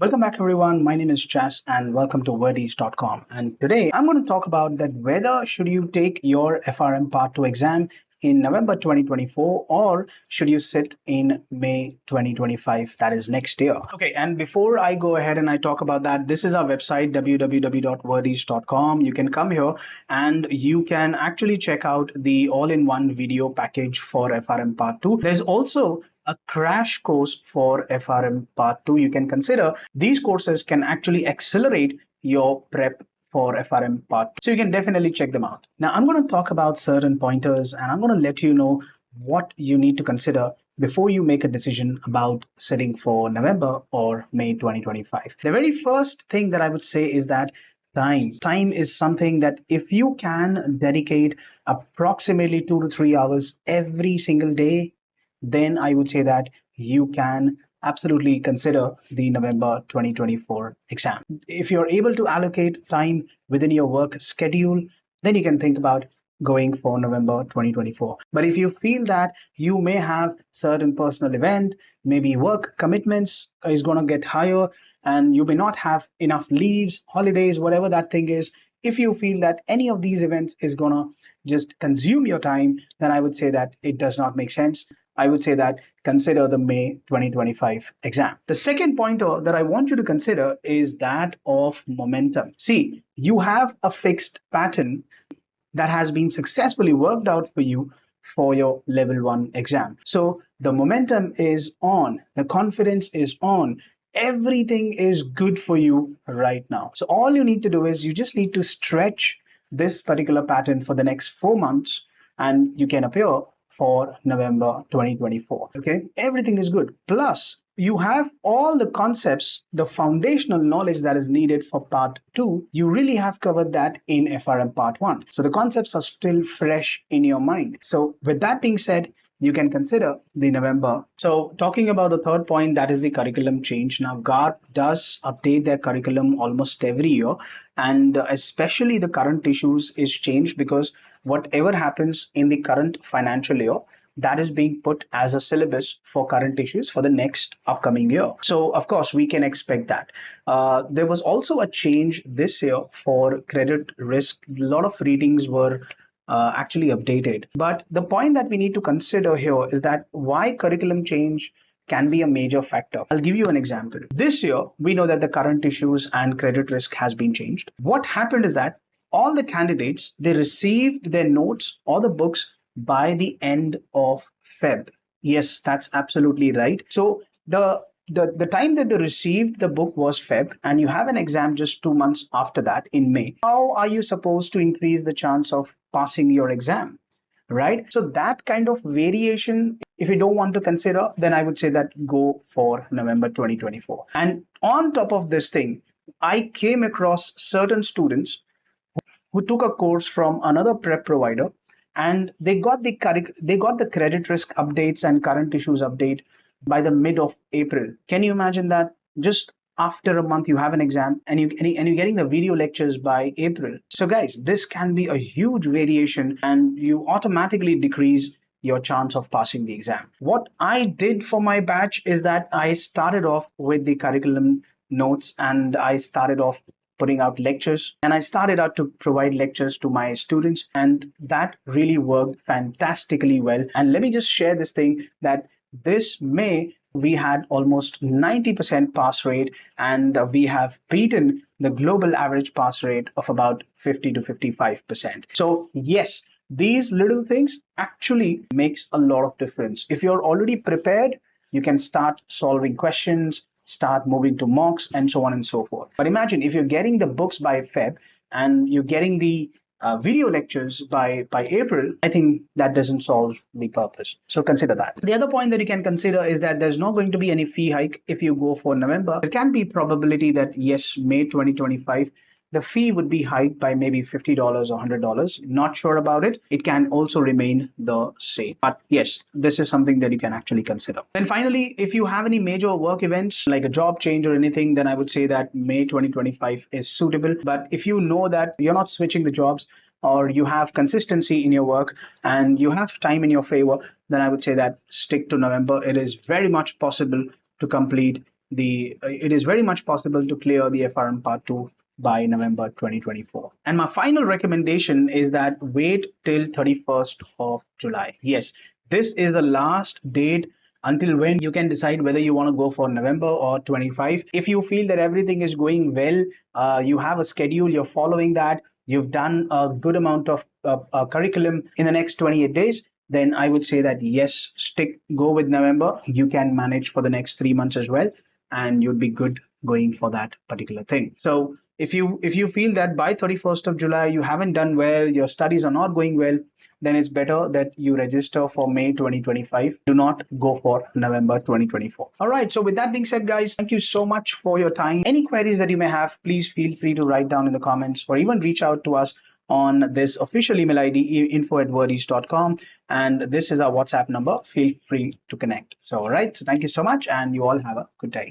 Welcome back, everyone. My name is Jas, and welcome to wordies.com. And today I'm going to talk about that whether should you take your FRM Part 2 exam in November 2024 or should you sit in May 2025, that is next year. Okay, and before I go ahead and I talk about that, this is our website www.wordies.com. You can come here and you can actually check out the all-in-one video package for FRM Part 2. There's also a crash course for FRM Part 2. You can consider these courses can actually accelerate your prep for FRM Part 2. So you can definitely check them out. Now, I'm going to talk about certain pointers and I'm going to let you know what you need to consider before you make a decision about sitting for November or May 2025. The very first thing that I would say is that time is something that if you can dedicate approximately 2 to 3 hours every single day, then I would say that you can absolutely consider the November 2024 exam. If you're able to allocate time within your work schedule, then you can think about going for November 2024. But if you feel that you may have certain personal event, maybe work commitments is going to get higher and you may not have enough leaves, holidays, whatever that thing is, if you feel that any of these events is going to just consume your time, then I would say that it does not make sense. I would say that consider the May 2025 exam. The second pointer that I want you to consider is that of momentum. See, you have a fixed pattern that has been successfully worked out for you for your level 1 exam. So the momentum is on, the confidence is on. Everything is good for you right now. So all you need to do is you just need to stretch this particular pattern for the next 4 months and you can appear for November 2024. Okay, everything is good. Plus, you have all the concepts, the foundational knowledge that is needed for part 2. You really have covered that in FRM part 1. So the concepts are still fresh in your mind. So with that being said, you can consider the November. So talking about the third point, that is the curriculum change. Now, GARP does update their curriculum almost every year, and especially the current issues is changed because whatever happens in the current financial year, that is being put as a syllabus for current issues for the next upcoming year. So, of course, we can expect that. There was also a change this year for credit risk. A lot of readings were actually updated. But the point that we need to consider here is that why curriculum change can be a major factor. I'll give you an example. This year, we know that the current issues and credit risk has been changed. What happened is that all the candidates, they received their notes or the books by the end of Feb. Yes, that's absolutely right. So the time that they received the book was Feb, and you have an exam just 2 months after that in May. How are you supposed to increase the chance of passing your exam? Right? So that kind of variation, if you don't want to consider, then I would say that go for November 2024. And on top of this thing, I came across certain students who took a course from another prep provider and they got the credit risk updates and current issues update by the mid of April. Can you imagine that? Just after a month you have an exam and you're getting the video lectures by April. So guys, this can be a huge variation and you automatically decrease your chance of passing the exam. What I did for my batch is that I started off with the curriculum notes and I started off putting out lectures and I started out to provide lectures to my students, and that really worked fantastically well. And let me just share this thing that this May we had almost 90% pass rate, and we have beaten the global average pass rate of about 50 to 55%. So yes, these little things actually makes a lot of difference. If you're already prepared, you can start solving questions, start moving to mocks, and so on and so forth. But imagine if you're getting the books by Feb and you're getting the video lectures by April, I think that doesn't solve the purpose. So consider that. The other point that you can consider is that there's not going to be any fee hike if you go for November. There can be probability that yes, May 2025, the fee would be hiked by maybe $50 or $100. Not sure about it. It can also remain the same. But yes, this is something that you can actually consider. Then finally, if you have any major work events like a job change or anything, then I would say that May 2025 is suitable. But if you know that you're not switching the jobs, or you have consistency in your work and you have time in your favor, then I would say that stick to November. It is very much possible to complete it is very much possible to clear the FRM Part 2 by November 2024. And my final recommendation is that wait till 31st of July. Yes, this is the last date until when you can decide whether you want to go for November or 25. If you feel that everything is going well, you have a schedule, you're following that, you've done a good amount of curriculum in the next 28 days, then I would say that yes, go with November. You can manage for the next 3 months as well, and you'd be good going for that particular thing. So if you feel that by 31st of July you haven't done well, your studies are not going well, then it's better that you register for May 2025. Do not go for November 2024. All right. So with that being said, guys, thank you so much for your time. Any queries that you may have, please feel free to write down in the comments or even reach out to us on this official email ID, info@wordies.com. And this is our WhatsApp number. Feel free to connect. So, all right. So thank you so much. And you all have a good day.